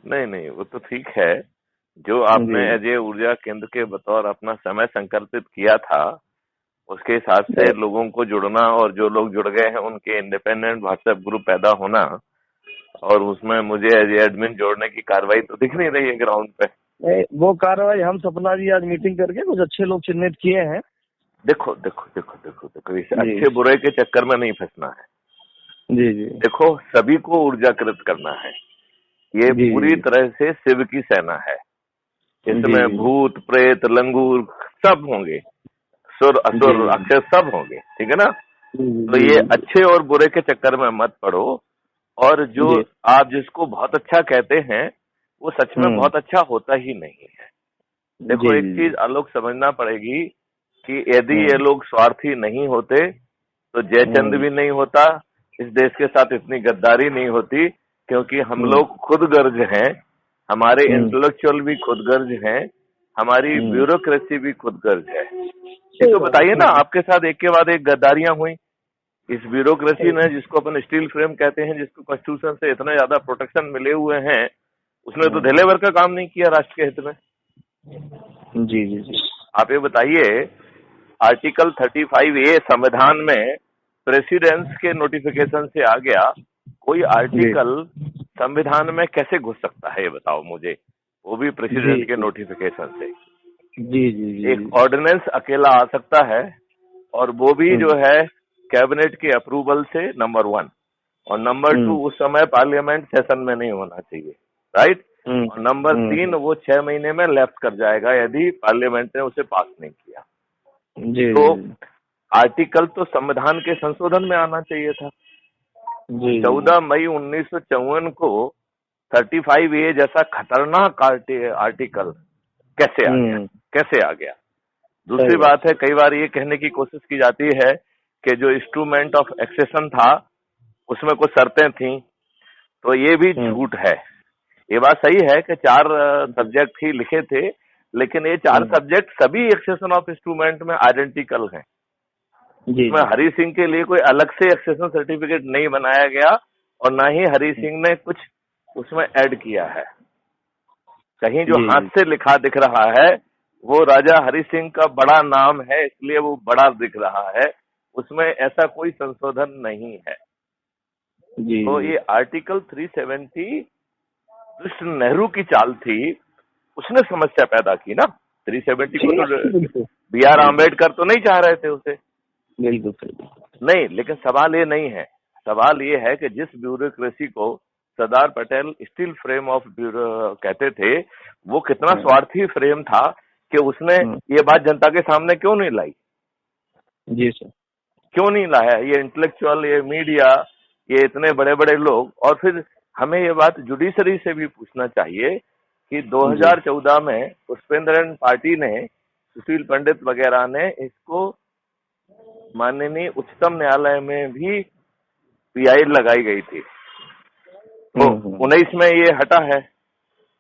नहीं नहीं, वो तो ठीक है। जो आपने अजय ऊर्जा केंद्र के बतौर अपना समय संकल्पित किया था, उसके हिसाब से लोगों को जुड़ना, और जो लोग जुड़ गए हैं उनके इंडिपेंडेंट व्हाट्सएप ग्रुप पैदा होना, और उसमें मुझे एज एडमिन जोड़ने की कार्रवाई तो दिख नहीं रही है ग्राउंड पे। वो कार्रवाई हम सपना जी आज मीटिंग करके कुछ अच्छे लोग चिन्हित किए हैं। देखो देखो देखो देखो देखो, इसे अच्छे बुरे के चक्कर में नहीं फंसना है। जी जी। देखो, सभी को ऊर्जाकृत करना है। ये पूरी तरह से शिव की सेना है। इसमें भूत प्रेत लंगूर सब होंगे, सुर असुर अक्षर सब होंगे, ठीक है ना। तो ये अच्छे और बुरे के चक्कर में मत पड़ो। और जो आप जिसको बहुत अच्छा कहते हैं वो सच में बहुत अच्छा होता ही नहीं है। देखो, एक चीज आलोक समझना पड़ेगी कि यदि ये लोग स्वार्थी नहीं होते तो जयचंद भी नहीं होता, इस देश के साथ इतनी गद्दारी नहीं होती, क्योंकि हम लोग खुद गर्ज हैं, हमारे इंटेलेक्चुअल भी खुद गर्ज हैं, हमारी ब्यूरोक्रेसी भी खुद गर्ज है। ये तो बताइए ना, आपके साथ एक के बाद एक गद्दारियां हुई। इस ब्यूरोक्रेसी ने, जिसको अपन स्टील फ्रेम कहते हैं, जिसको कॉन्स्टिट्यूशन से इतने ज्यादा प्रोटेक्शन मिले हुए हैं, उसने तो ढिले भर का काम नहीं किया राष्ट्र के हित में। जी जी जी। आप ये बताइए, आर्टिकल 35A संविधान में प्रेसिडेंस के नोटिफिकेशन से आ गया, कोई आर्टिकल संविधान में कैसे घुस सकता है ये बताओ मुझे, वो भी प्रेसिडेंट के नोटिफिकेशन से। जी जी जी। एक ऑर्डिनेंस अकेला आ सकता है, और वो भी जो है कैबिनेट के अप्रूवल से, नंबर 1। और नंबर 2, उस समय पार्लियामेंट सेशन में नहीं होना चाहिए, राइट। और नंबर 3, वो 6 महीने में लेफ्ट कर जाएगा यदि पार्लियामेंट ने उसे पास नहीं किया। तो आर्टिकल तो संविधान के संशोधन में आना चाहिए था। 14 मई 1954 को 35A जैसा खतरनाक आर्टिकल कैसे आ गया, कैसे आ गया। दूसरी बात है, कई बार ये कहने की कोशिश की जाती है कि जो इंस्ट्रूमेंट ऑफ एक्सेशन था उसमें कुछ शर्तें थी, तो ये भी झूठ है। ये बात सही है कि 4 सब्जेक्ट ही लिखे थे, लेकिन ये 4 सब्जेक्ट सभी एक्सेशन ऑफ इंस्ट्रूमेंट में आइडेंटिकल हैं। इसमें हरि सिंह के लिए कोई अलग से एक्सेशन सर्टिफिकेट नहीं बनाया गया, और ना ही हरि सिंह ने कुछ उसमें ऐड किया है। कहीं जो हाथ से लिखा दिख रहा है वो राजा हरि सिंह का बड़ा नाम है, इसलिए वो बड़ा दिख रहा है, उसमें ऐसा कोई संशोधन नहीं है। तो ये आर्टिकल 370 नेहरू की चाल थी, उसने समस्या पैदा की ना। 370 को तो BR आम्बेडकर तो नहीं चाह रहे थे उसे, नहीं। लेकिन सवाल ये नहीं है, सवाल ये है कि जिस ब्यूरोक्रेसी को Sardar Patel steel frame of bureau कहते थे, वो कितना स्वार्थी फ्रेम था कि उसने ये बात जनता के सामने क्यों नहीं लाई। जी सर। क्यों नहीं लाया? ये इंटेलेक्चुअल, ये मीडिया, ये इतने बड़े बड़े लोग। और फिर हमें ये बात जुडिशरी से भी पूछना चाहिए कि 2014 में पुष्पेंद्रन पार्टी ने, सुशील पंडित वगैरह ने इसको माननीय उच्चतम न्यायालय में भी PI लगाई गई थी, तो 19 में ये हटा है।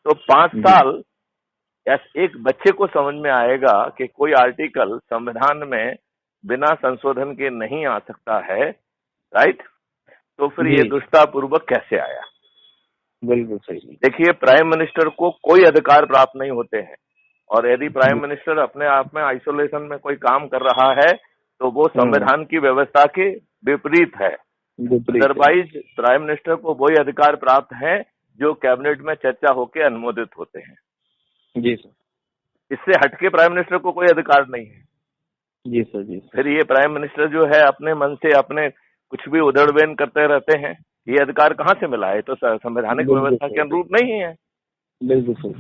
तो 5 साल एक बच्चे को समझ में आएगा कि कोई आर्टिकल संविधान में बिना संशोधन के नहीं आ सकता है, राइट। तो फिर ये दुष्टापूर्वक कैसे आया? बिल्कुल सही। देखिए, प्राइम मिनिस्टर को कोई अधिकार प्राप्त नहीं होते हैं, और यदि प्राइम मिनिस्टर अपने आप में आइसोलेशन में कोई काम कर रहा है तो वो संविधान की व्यवस्था के विपरीत है। अदरवाइज प्राइम मिनिस्टर को वही अधिकार प्राप्त है जो कैबिनेट में चर्चा होकर अनुमोदित होते हैं। जी सर। इससे हटके प्राइम मिनिस्टर को कोई अधिकार नहीं है। जी सर। जी सर। फिर ये प्राइम मिनिस्टर जो है अपने मन से अपने कुछ भी उधड़बेन करते रहते हैं, ये अधिकार कहाँ से मिला है? तो संवैधानिक व्यवस्था के अनुरूप नहीं है। बिल्कुल सर।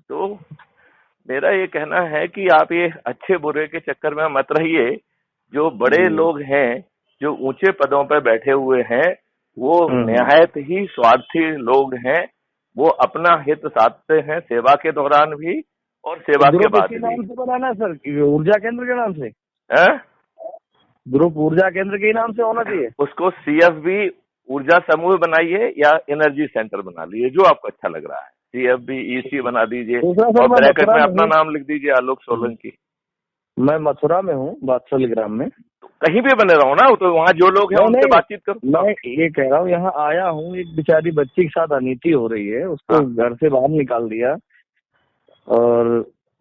तो मेरा ये कहना है कि आप ये अच्छे बुरे के चक्कर में मत रहिए। जो बड़े लोग हैं, जो ऊंचे पदों पर बैठे हुए हैं, वो निहायत ही स्वार्थी लोग हैं। वो अपना हित साधते हैं सेवा के दौरान भी और सेवा के बाद भी। नाम से बनाना सर, ऊर्जा केंद्र के नाम से है? ग्रुप ऊर्जा केंद्र के नाम से होना चाहिए। उसको CFB ऊर्जा समूह बनाइए या एनर्जी सेंटर बना लीजिए, जो आपको अच्छा लग रहा है। CFB EC बना दीजिए और ब्रैकेट में अपना नाम लिख दीजिए, आलोक सोलंकी। मैं मथुरा में हूँ, बादशाह ग्राम में। कहीं भी बने रहो ना, तो वहाँ जो लोग हैं उनसे बातचीत करो। मैं ये कह रहा हूँ, यहाँ आया हूँ, एक बेचारी बच्ची के साथ अनीति हो रही है, उसको घर से बाहर निकाल दिया, और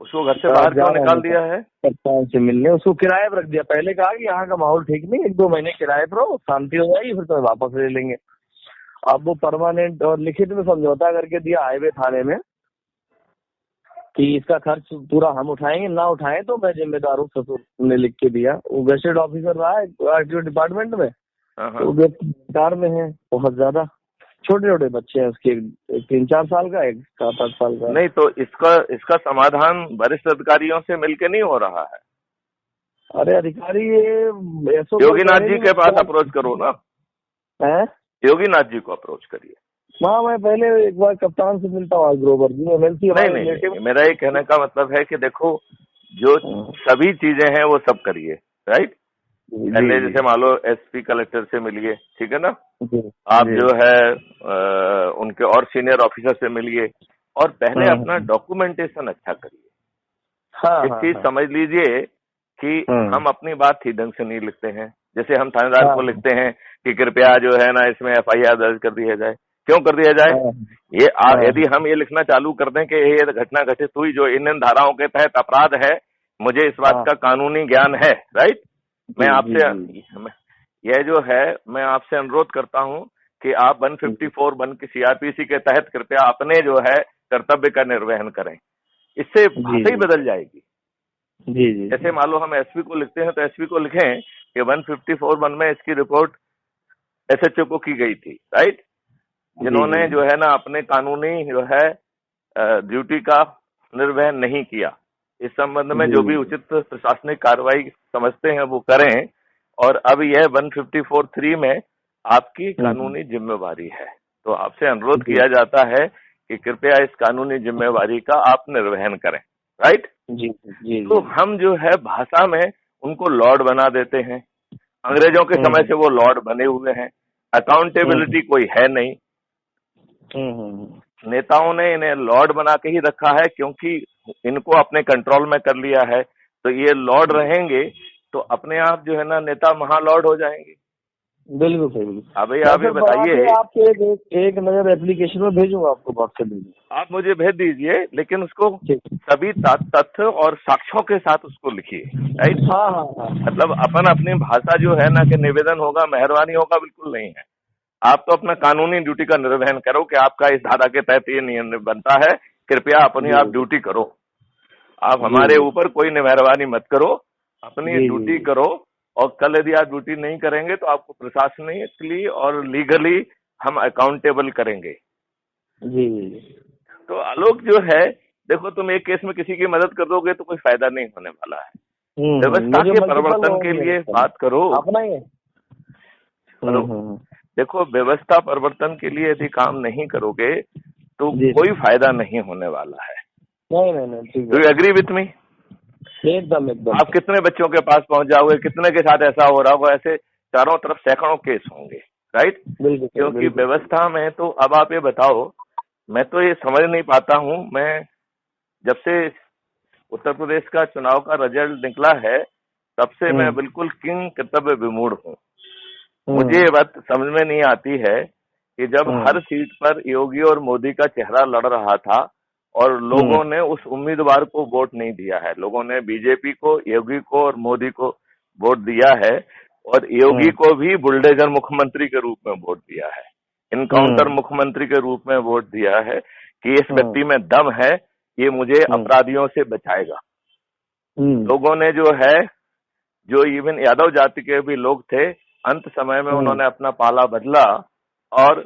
उसको घर से बाहर क्यों निकाल दिया है? कप्तान से मिलने उसको किराए पर रख दिया। पहले कहा कि यहाँ का माहौल ठीक नहीं, 1-2 महीने किराए पर रहो, शांति हो जाएगी, फिर तुम्हें वापस ले लेंगे। अब वो परमानेंट और लिखित में समझौता करके दिया हाईवे थाने में कि इसका खर्च पूरा हम उठाएंगे, ना उठाएं तो मैं जिम्मेदार हूँ, ससुर ने लिख के दिया। वो गैजेटेड ऑफिसर रहा है आरटीओ डिपार्टमेंट में, तो बेकार में है बहुत ज्यादा। छोटे छोटे बच्चे हैं उसके, एक 3-4 साल का, एक 7-8 साल का। नहीं तो इसका समाधान वरिष्ठ अधिकारियों से मिलके नहीं हो रहा है? अरे अधिकारी ये योगीनाथ जी के पास अप्रोच करो ना। है, योगीनाथ जी को अप्रोच करिए। हाँ, मैं पहले एक बार कप्तान से मिलता हूँ, ग्रोवर जी एमएलसी। नहीं, मेरा ये कहने का मतलब है कि देखो, जो सभी चीजें हैं वो सब करिए, राइट। पहले जैसे मान लो एसपी कलेक्टर से मिलिए, ठीक है ना, आप जो है उनके और सीनियर ऑफिसर से मिलिए, और पहले अपना डॉक्यूमेंटेशन अच्छा करिए। एक चीज समझ लीजिए कि हम अपनी बात ठीक ढंग से नहीं लिखते हैं। जैसे हम थानेदार को लिखते हैं कि कृपया जो है ना इसमें एफआईआर दर्ज कर दिया जाए। क्यों कर दिया जाए? ये यदि हम ये लिखना चालू कर दें कि ये घटना घटित हुई जो इन धाराओं के तहत अपराध है, मुझे इस बात का कानूनी ज्ञान है, राइट, मैं आपसे यह जो है मैं आपसे अनुरोध करता हूं कि आप 154(1) की सीआरपीसी के तहत कृपया अपने जो है कर्तव्य का निर्वहन करें। इससे भाषा ही बदल जाएगी। जी। जैसे मान लो हम एसपी को लिखते हैं तो एसपी को लिखें कि 154(1) में इसकी रिपोर्ट एसएचओ को की गई थी, राइट, जिन्होंने जो है ना अपने कानूनी जो है ड्यूटी का निर्वहन नहीं किया। इस संबंध में जो भी उचित प्रशासनिक कार्रवाई समझते हैं वो करें। और अब यह 154(3) में आपकी कानूनी जिम्मेवारी है, तो आपसे अनुरोध किया जाता है कि कृपया इस कानूनी जिम्मेवारी का आप निर्वहन करें, राइट। तो हम जो है भाषा में उनको लॉर्ड बना देते हैं। अंग्रेजों के समय से वो लॉर्ड बने हुए हैं। अकाउंटेबिलिटी कोई है नहीं। नेताओं ने इन्हें लॉर्ड बना के ही रखा है, क्योंकि इनको अपने कंट्रोल में कर लिया है। तो ये लॉर्ड रहेंगे तो अपने आप जो है ना नेता महालॉर्ड हो जाएंगे। बिल्कुल सही, बिल्कुल। अभी आप ये बताइए, आपके एक नजर एप्लीकेशन में भेजूंगा आपको, व्हाट्सएप में आप मुझे भेज दीजिए, लेकिन उसको सभी तथ्य और साक्ष्यों के साथ उसको लिखिए, राइट। हाँ। मतलब अपन अपनी भाषा जो है ना कि निवेदन होगा, मेहरबानी होगा, बिल्कुल नहीं है। आप तो अपना कानूनी ड्यूटी का निर्वहन करो कि आपका इस धारा के तहत ये नियम बनता है, कृपया अपनी आप ड्यूटी करो। आप हमारे ऊपर कोई मेहरबानी मत करो, अपनी ड्यूटी करो। और कल यदि आप ड्यूटी नहीं करेंगे तो आपको प्रशासनिकली और लीगली हम अकाउंटेबल करेंगे। जी। तो आलोक जो है, देखो तुम एक केस में किसी की मदद कर दोगे तो कोई फायदा नहीं होने वाला है। व्यवस्था के परिवर्तन के लिए बात करो अपना ही। देखो, व्यवस्था परिवर्तन के लिए यदि काम नहीं करोगे तो कोई फायदा नहीं होने वाला है। नहीं। Do you agree with me? एकदम। आप कितने बच्चों के पास पहुंच जाओगे, कितने के साथ ऐसा हो रहा होगा, ऐसे चारों तरफ सैकड़ों केस होंगे, राइट। क्योंकि व्यवस्था में तो अब आप ये बताओ, मैं तो ये समझ नहीं पाता हूं। मैं जब से उत्तर प्रदेश का चुनाव का रिजल्ट निकला है तब से मैं बिल्कुल किंग कर्तव्य विमूढ़ हूँ। मुझे ये बात समझ में नहीं आती है कि जब हर सीट पर योगी और मोदी का चेहरा लड़ रहा था और लोगों ने उस उम्मीदवार को वोट नहीं दिया है। लोगों ने बीजेपी को, योगी को और मोदी को वोट दिया है, और योगी को भी बुलडोजर मुख्यमंत्री के रूप में वोट दिया है, इनकाउंटर मुख्यमंत्री के रूप में वोट दिया है कि इस व्यक्ति में दम है, ये मुझे अपराधियों से बचाएगा। लोगों ने जो है, जो इवन यादव जाति के भी लोग थे, अंत समय में उन्होंने अपना पाला बदला, और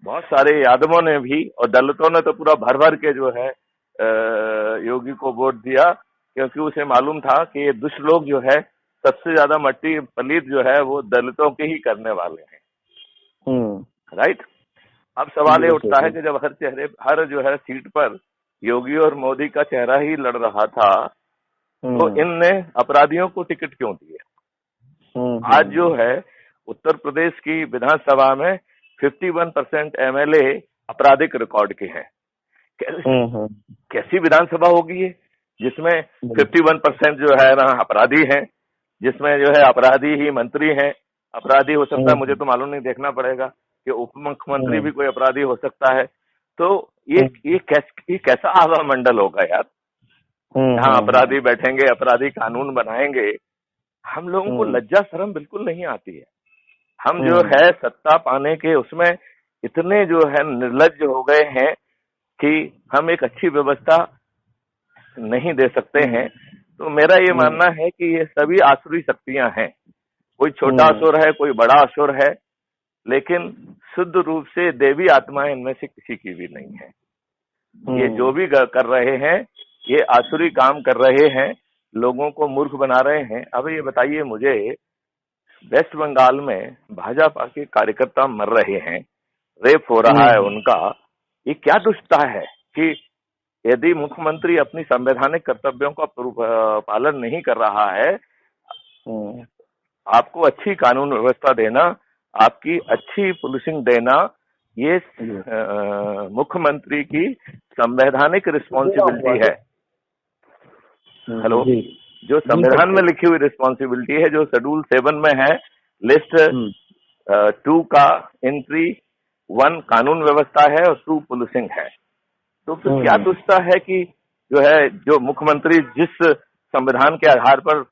बहुत सारे यादवों ने भी और दलितों ने तो पूरा भर भर के जो है योगी को वोट दिया, क्योंकि उसे मालूम था कि ये दुष्ट लोग जो है सबसे ज्यादा मट्टी पलीत जो है वो दलितों के ही करने वाले हैं, राइट। अब सवाल ये उठता है कि जब हर जो है सीट पर योगी और मोदी का चेहरा ही लड़ रहा था तो इनने अपराधियों को टिकट क्यों दिए? आज जो है उत्तर प्रदेश की विधानसभा में 51% एमएलए आपराधिक रिकॉर्ड के हैं। कैसी विधानसभा होगी ये जिसमें 51% जो है ना अपराधी हैं? जिसमें जो है अपराधी ही मंत्री हैं, अपराधी हो सकता है, मुझे तो मालूम नहीं, देखना पड़ेगा कि उप मुख्यमंत्री भी कोई अपराधी हो सकता है। तो ये कैसा आवा मंडल होगा यार, जहाँ अपराधी बैठेंगे, अपराधी कानून बनाएंगे। हम लोगों को लज्जा शर्म बिल्कुल नहीं आती है। हम जो है सत्ता पाने के उसमें इतने जो है निर्लज्ज हो गए हैं कि हम एक अच्छी व्यवस्था नहीं दे सकते हैं। तो मेरा ये मानना है कि ये सभी आसुरी शक्तियां हैं, कोई छोटा असुर है, कोई बड़ा असुर है, लेकिन शुद्ध रूप से देवी आत्माएं इनमें से किसी की भी नहीं है। ये जो भी कर रहे हैं ये आसुरी काम कर रहे हैं, लोगों को मूर्ख बना रहे हैं। अब ये बताइए मुझे, वेस्ट बंगाल में भाजपा के कार्यकर्ता मर रहे हैं, रेप हो रहा है उनका, ये क्या दुष्टता है कि यदि मुख्यमंत्री अपनी संवैधानिक कर्तव्यों का पालन नहीं कर रहा है, आपको अच्छी कानून व्यवस्था देना, आपकी अच्छी पुलिसिंग देना, ये मुख्यमंत्री की संवैधानिक रिस्पॉन्सिबिलिटी है। हेलो, जो संविधान में लिखी हुई रिस्पॉन्सिबिलिटी है, जो शेड्यूल 7 में है, लिस्ट 2 का एंट्री 1 कानून व्यवस्था है और 2 पुलिसिंग है। तो फिर क्या दुष्टता है कि जो है, जो मुख्यमंत्री जिस संविधान के आधार पर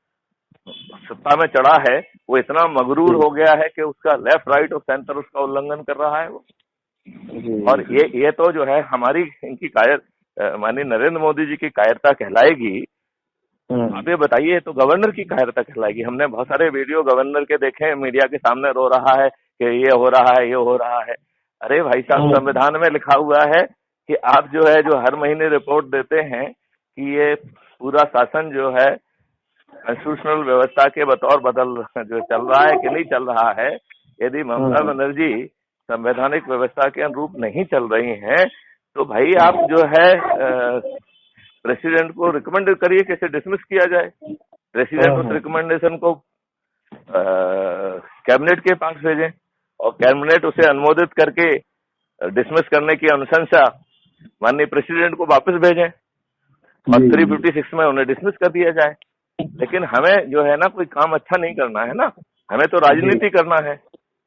सत्ता में चढ़ा है, वो इतना मगरूर हो गया है कि उसका लेफ्ट राइट और सेंटर उसका उल्लंघन कर रहा है वो। और ये तो जो है हमारी इनकी माननीय नरेंद्र मोदी जी की कायरता कहलाएगी। आप ये बताइए, तो गवर्नर की कायरता कहलाएगी। हमने बहुत सारे वीडियो गवर्नर के देखे, मीडिया के सामने रो रहा है कि ये हो रहा है, ये हो रहा है। अरे भाई साहब, संविधान में लिखा हुआ है कि आप जो है, जो हर महीने रिपोर्ट देते हैं कि ये पूरा शासन जो है कॉन्स्टिट्यूशनल व्यवस्था के बतौर बदल जो चल रहा है कि नहीं चल रहा है। यदि ममता बनर्जी संवैधानिक व्यवस्था के अनुरूप नहीं चल रही हैं, तो भाई आप जो है प्रेसिडेंट को रिकमेंड करिए कैसे डिसमिस किया जाए। प्रेसिडेंट उस रिकमेंडेशन को कैबिनेट के पास भेजें और कैबिनेट उसे अनुमोदित करके डिसमिस करने की अनुशंसा माननीय प्रेसिडेंट को वापस भेजें और 356 में उन्हें डिसमिस कर दिया जाए। लेकिन हमें जो है ना, कोई काम अच्छा नहीं करना है ना, हमें तो राजनीति करना है।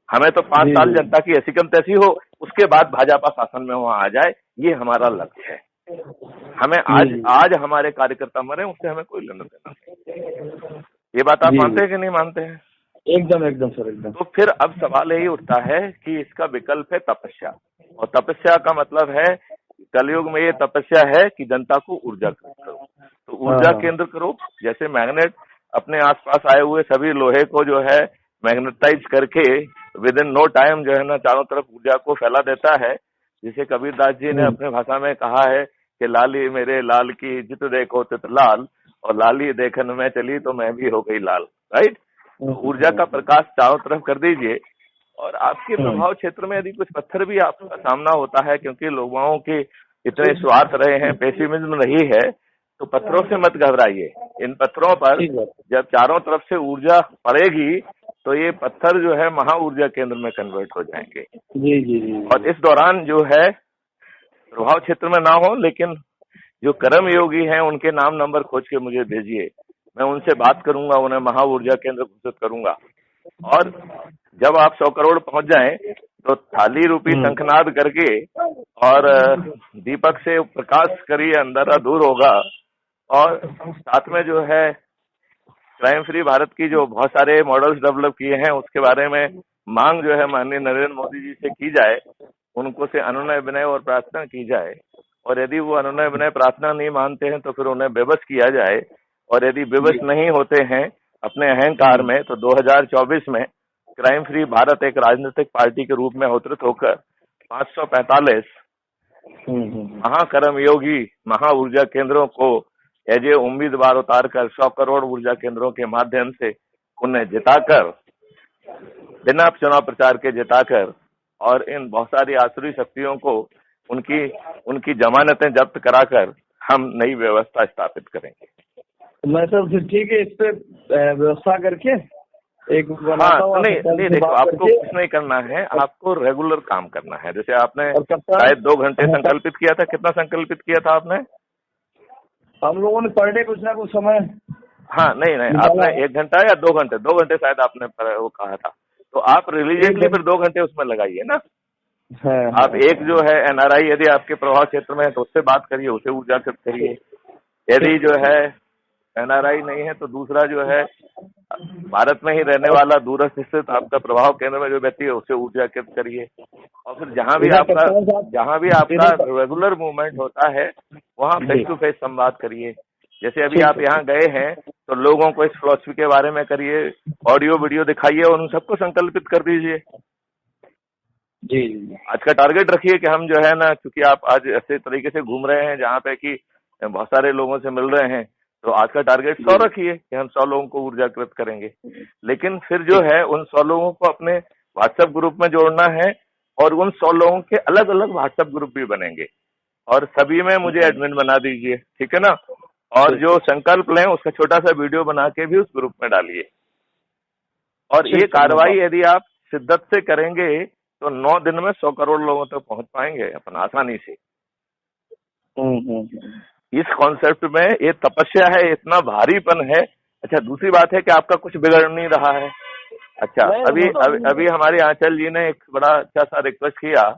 हमें तो 5 साल जनता की ऐसी कम तैसी हो, उसके बाद भाजपा शासन में वहां आ जाए, ये हमारा लक्ष्य है। हमें आज हमारे कार्यकर्ता मरे, उससे हमें कोई लेना देना नहीं। ये बात आप मानते हैं कि नहीं मानते हैं? एकदम सर, एकदम। तो फिर अब सवाल यही उठता है कि इसका विकल्प है तपस्या, और तपस्या का मतलब है, कलयुग में ये तपस्या है कि जनता को ऊर्जा करो। तो ऊर्जा केंद्र करो, जैसे मैग्नेट अपने आसपास आए हुए सभी लोहे को जो है मैग्नेटाइज करके विद इन नो टाइम जो है ना चारों तरफ ऊर्जा को फैला देता है। जिसे कबीरदास जी ने अपने भाषा में कहा है कि लाली मेरे लाल की जित देखो तित लाल, और लाली देखन में चली तो मैं भी हो गई लाल। राइट? तो ऊर्जा का प्रकाश चारों तरफ कर दीजिए। और आपके प्रभाव क्षेत्र में यदि कुछ पत्थर भी आपका सामना होता है, क्योंकि लोगों के इतने स्वार्थ रहे हैं, पेसिमिज्म रही है, तो पत्थरों से मत घबराइए। इन पत्थरों पर जब चारों तरफ से ऊर्जा पड़ेगी तो ये पत्थर जो है महा ऊर्जा केंद्र में कन्वर्ट हो जाएंगे। जी। और इस दौरान जो है प्रभाव क्षेत्र में ना हो, लेकिन जो कर्म योगी हैं उनके नाम नंबर खोज के मुझे भेजिए, मैं उनसे बात करूंगा, उन्हें महा ऊर्जा केंद्र घोषित करूंगा। और जब आप 100 करोड़ पहुंच जाएं तो थाली रूपी शंखनाद करके और दीपक से प्रकाश करिए, अंधेरा दूर होगा। और साथ में जो है क्राइम फ्री भारत की जो बहुत सारे मॉडल्स डेवलप किए हैं, उसके बारे में मांग जो है माननीय नरेंद्र मोदी जी से की जाए, उनको से अनुनय विनय और प्रार्थना की जाए। और यदि वो अनुनय विनय प्रार्थना नहीं मानते हैं तो फिर उन्हें विवश किया जाए। और यदि विवश नहीं होते हैं अपने अहंकार में, तो 2024 में क्राइम फ्री भारत एक राजनीतिक पार्टी के रूप में अवतरित होकर 545 महाकर्म योगी महा ऊर्जा केंद्रों को एज ए उम्मीदवार उतार कर 100 करोड़ ऊर्जा केंद्रों के माध्यम से उन्हें जिताकर, बिना चुनाव प्रचार के जिताकर, और इन बहुत सारी आसुरी शक्तियों को उनकी जमानतें जब्त कराकर हम नई व्यवस्था स्थापित करेंगे। मैं सर फिर ठीक है, इस पे व्यवस्था करके एक नहीं देखो, आपको कुछ नहीं करना है, आपको रेगुलर काम करना है। जैसे आपने शायद 2 घंटे संकल्पित किया था, कितना संकल्पित किया था आपने? हम लोगों ने पर डे कुछ ना कुछ समय हाँ नहीं नहीं, आपने 1 घंटा या 2 घंटे शायद आपने वो कहा था, तो आप रिलीजियसली फिर 2 घंटे उसमें लगाइए ना। आप एक जो है एनआरआई यदि आपके प्रभाव क्षेत्र में है तो उससे बात करिए, उसे ऊर्जाकृत करिए। यदि जो है एनआरआई नहीं है तो दूसरा जो है भारत में ही रहने वाला दूरस्थ स्थित आपका प्रभाव केंद्र में जो व्यक्ति है उसे ऊर्जाकृत करिए। और फिर जहाँ भी आपका रेगुलर मूवमेंट होता है वहाँ फेस टू फेस संवाद करिए। जैसे अभी आप यहाँ गए हैं तो लोगों को इस फिलॉसफी के बारे में करिए, ऑडियो वीडियो दिखाइए और उन सबको संकल्पित कर दीजिए। जी आज का टारगेट रखिए कि हम जो है ना, क्योंकि आप आज ऐसे तरीके से घूम रहे हैं जहाँ पे कि बहुत सारे लोगों से मिल रहे हैं, तो आज का टारगेट 100 रखिए कि हम 100 लोगों को ऊर्जाकृत करेंगे। लेकिन फिर जो है उन 100 लोगों को अपने व्हाट्सएप ग्रुप में जोड़ना है और उन 100 लोगों के अलग अलग व्हाट्सएप ग्रुप भी बनेंगे और सभी में मुझे एडमिन बना दीजिए, ठीक है ना। और जो संकल्प लें उसका छोटा सा वीडियो बना के भी उस ग्रुप में डालिए। और ये कार्रवाई यदि आप शिद्दत से करेंगे तो 9 दिन में 100 करोड़ लोगों तक पहुंच पाएंगे अपन आसानी से। इस कॉन्सेप्ट में ये तपस्या है, इतना भारीपन है। अच्छा, दूसरी बात है कि आपका कुछ बिगड़ नहीं रहा है। अच्छा, अभी हमारे आंचल जी ने एक बड़ा अच्छा सा रिक्वेस्ट किया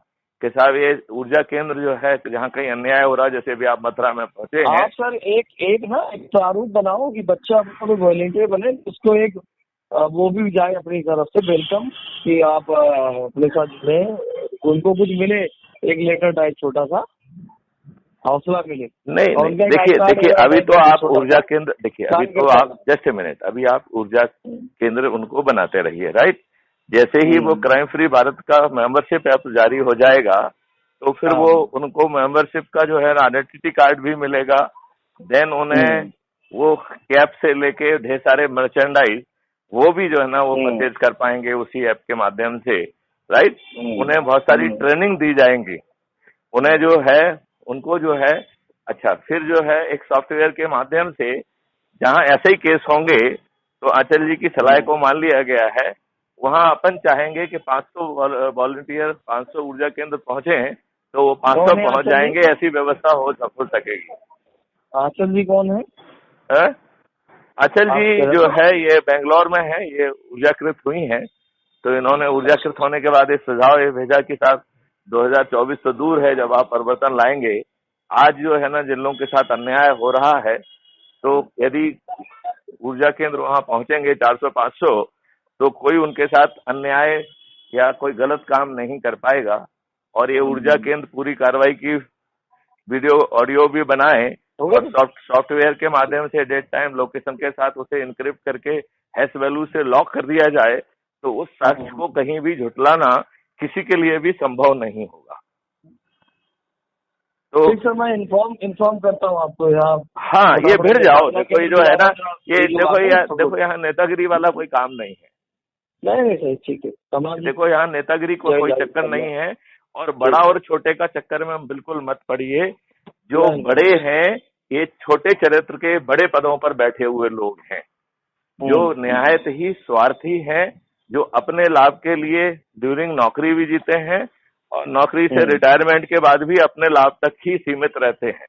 कि साहब ये ऊर्जा केंद्र जो है जहाँ कहीं अन्याय हो रहा है, जैसे अभी आप मथुरा में पहुंचे हैं। आप सर एक प्रारूप बनाओ कि बच्चा अपना वॉलेंटियर बने, उसको एक वो भी जाए अपनी तरफ से वेलकम कि आप अपने साथ जुड़े, उनको कुछ मिले, एक लेटर टाइप छोटा सा हौसला मिले। नहीं देखिए अभी तो आप ऊर्जा केंद्र देखिए, अभी तो आप जस्ट ए मिनट, अभी आप ऊर्जा केंद्र उनको बनाते रहिए, राइट। जैसे ही वो क्राइम फ्री भारत का मेंबरशिप ऐप जारी हो जाएगा तो फिर वो उनको मेंबरशिप का जो है आइडेंटिटी कार्ड भी मिलेगा। देन उन्हें वो कैप से लेके ढेर सारे मर्चेंडाइज वो भी जो है ना वो परचेज कर पाएंगे उसी ऐप के माध्यम से, राइट। उन्हें बहुत सारी ट्रेनिंग दी जाएंगी, उन्हें जो है उनको जो है अच्छा फिर जो है एक सॉफ्टवेयर के माध्यम से जहां ऐसे ही केस होंगे तो आचार्य जी की सलाह को मान लिया गया है, वहां अपन चाहेंगे कि 500 वॉलंटियर 500 ऊर्जा केंद्र पहुंचे तो वो 500 पहुंच जाएंगे, ऐसी व्यवस्था हो सकेगी। आचल जी कौन है? आचल जी जो है ये बेंगलोर में है, ये ऊर्जाकृत हुई हैं, तो इन्होंने ऊर्जाकृत होने के बाद एक सुझाव ये भेजा कि साहब 2024 तो दूर है जब आप परिवर्तन लाएंगे। आज जो है ना जिन लोगों के साथ अन्याय हो रहा है, तो यदि ऊर्जा केंद्र वहां पहुंचेंगे 400-500 तो कोई उनके साथ अन्याय या कोई गलत काम नहीं कर पाएगा। और ये ऊर्जा केंद्र पूरी कार्रवाई की वीडियो ऑडियो भी बनाए और सॉफ्टवेयर के माध्यम से डेट टाइम लोकेशन के साथ उसे इनक्रिप्ट करके हैश वैल्यू से लॉक कर दिया जाए तो उस साक्ष्य को कहीं भी झुटलाना किसी के लिए भी संभव नहीं होगा। तो ठीक सर, मैं इन्फॉर्म करता हूँ आपको यहाँ। हाँ, ये भिड़ जाओ। देखो ये जो है ना, ये देखो यहाँ नेतागिरी वाला कोई काम नहीं है। नहीं सर, ठीक है। देखो यहाँ नेतागिरी को कोई चक्कर नहीं है और बड़ा और छोटे का चक्कर में बिल्कुल मत पड़िए। जो बड़े हैं ये छोटे चरित्र के बड़े पदों पर बैठे हुए लोग हैं जो निहायत ही स्वार्थी हैं, जो अपने लाभ के लिए ड्यूरिंग नौकरी भी जीते हैं और नौकरी से रिटायरमेंट के बाद भी अपने लाभ तक ही सीमित रहते हैं।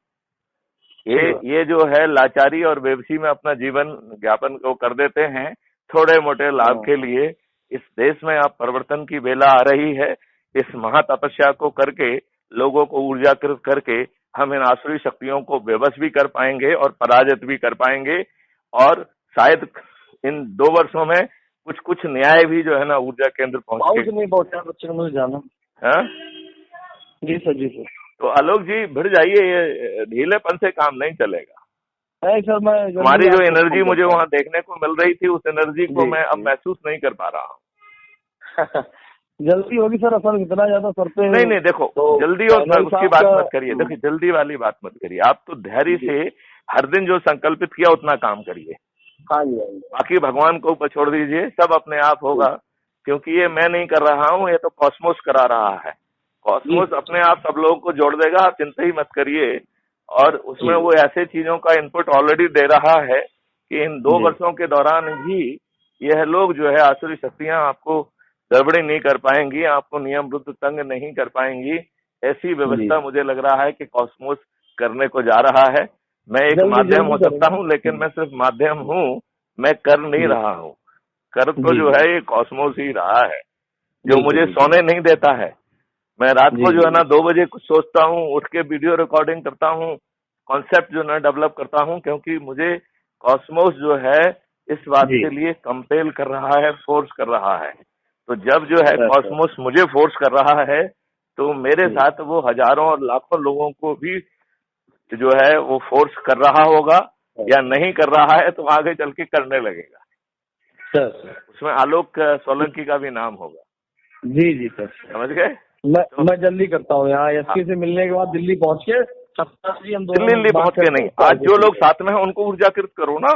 ये जो है लाचारी और बेबसी में अपना जीवन ज्ञापन को कर देते हैं थोड़े मोटे लाभ के लिए। इस देश में अब परिवर्तन की बेला आ रही है। इस महातपस्या को करके लोगों को ऊर्जाकृत करके हम इन आसुरी शक्तियों को बेबस भी कर पाएंगे और पराजित भी कर पाएंगे और शायद इन 2 वर्षों में कुछ न्याय भी जो है ना ऊर्जा केंद्र नहीं पहुंचा बच्चे को मुझे जाना है। जी सर। तो आलोक जी भिड़ जाइए, ये ढीलेपन से काम नहीं चलेगा। नहीं सर, मैं हमारी जो एनर्जी मुझे वहाँ देखने को मिल रही थी उस एनर्जी को मैं अब महसूस नहीं कर पा रहा हूँ। जल्दी होगी सर, असर इतना ज्यादा सर पे नहीं देखो तो जल्दी और उसकी बात मत करिए। देखिए जल्दी वाली बात मत करिए, आप तो धैर्य से हर दिन जो संकल्पित किया उतना काम करिए। हाँ जी। बाकी भगवान को ऊपर छोड़ दीजिए, सब अपने आप होगा। क्योंकि ये मैं नहीं कर रहा हूँ, ये तो कॉस्मोस करा रहा है। कॉस्मोस अपने आप सब लोगों को जोड़ देगा, आप चिंता ही मत करिए। और उसमें वो ऐसे चीजों का इनपुट ऑलरेडी दे रहा है कि इन 2 वर्षों के दौरान ही यह लोग जो है आसुरी शक्तियां आपको गड़बड़ी नहीं कर पाएंगी, आपको नियम विरुद्ध तंग नहीं कर पाएंगी। ऐसी व्यवस्था मुझे लग रहा है कि कॉस्मोस करने को जा रहा है। मैं एक जल्दी माध्यम हो जल्दी सकता करेंगे। हूँ, लेकिन मैं सिर्फ माध्यम हूँ, मैं कर नहीं रहा हूँ। कर तो जी जो जी है ये कॉस्मोस ही रहा है, जो बिल्कुल मुझे बिल्कुल। सोने नहीं देता है। मैं रात जी को जो जी है ना 2 बजे कुछ सोचता हूँ, उठ के वीडियो रिकॉर्डिंग करता हूँ, कॉन्सेप्ट जो ना डेवलप करता हूँ, क्योंकि मुझे कॉस्मोस जो है इस बात जी। के लिए कंपेल कर रहा है, फोर्स कर रहा है। तो जब जो है अच्छा। कॉस्मोस मुझे फोर्स कर रहा है, तो मेरे जी साथ वो हजारों और लाखों लोगों को भी जो है वो फोर्स कर रहा होगा, या नहीं कर रहा है तो आगे चल के करने लगेगा। Sir sir. उसमें आलोक सोलंकी का भी नाम होगा। जी जी सर। समझ गए? मैं तो मैं जल्दी करता हूँ, यहाँ एसपी से मिलने के बाद दिल्ली पहुँच के सप्ताह से हम दोनों दिल्ली बात पहुंच के करते हैं, नहीं, उसको आज आगे जो लोग बढ़ते हैं। साथ में हैं उनको ऊर्जाकृत करो ना।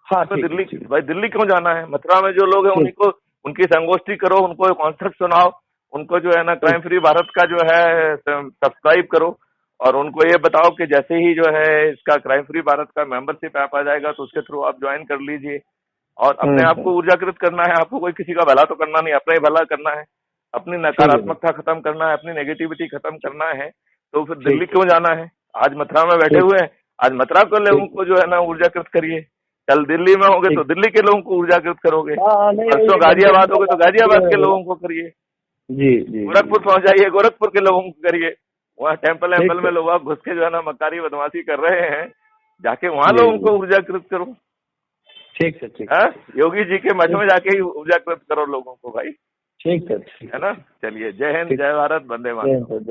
हाँ तो ठीक है दिल्ली, ठीक भाई दिल्ली क्यों जाना है? मथुरा में जो लोग हैं ठीक उन्हीं को, उनकी संगोष्ठी करो, उनको कॉन्सेप्ट सुनाओ, उनको जो है ना ठीक। क्राइम फ्री भारत का जो है सब्सक्राइब करो, और उनको ये बताओ कि जैसे ही जो है इसका क्राइम फ्री भारत का मेंबरशिप ऐप आ जाएगा तो उसके थ्रू आप ज्वाइन कर लीजिए। और अपने आप को ऊर्जाकृत करना है, आपको कोई किसी का भला तो करना नहीं, अपना ही भला करना है, अपनी ठीक है सर। नकारात्मकता खत्म करना है, अपनी नेगेटिविटी खत्म करना है। तो फिर दिल्ली ठीक क्यों जाना है? आज मथुरा में बैठे ठीक हुए हैं, आज मथुरा के लोगों ठीक को जो है ना ऊर्जाकृत करिए। कल दिल्ली में होंगे तो ठीक। दिल्ली के लोगों को ऊर्जाकृत करोगे, हाँ नहीं नहीं, परसों ये गाजियाबाद कंटेंट होगे तो गाजियाबाद के लोगों को करिए, जी जी जी। गोरखपुर पहुंच जाइए, गोरखपुर के लोगों को करिए। वहाँ टेम्पल ठीक एम्पल में है। लोग आप घुस के जो है ना मक्कारी बदमाशी कर रहे हैं, जाके वहाँ जी लोगों जी को ऊर्जाकृत करो। ठीक है ठीक है हाँ, ठीक योगी जी के मठ है में जाके ही ऊर्जाकृत करो लोगों को भाई, ठीक है ठीक है है ना? चलिए, जय हिंद, ठीक। जय भारत, वंदे जय मातरम। हिंद, जय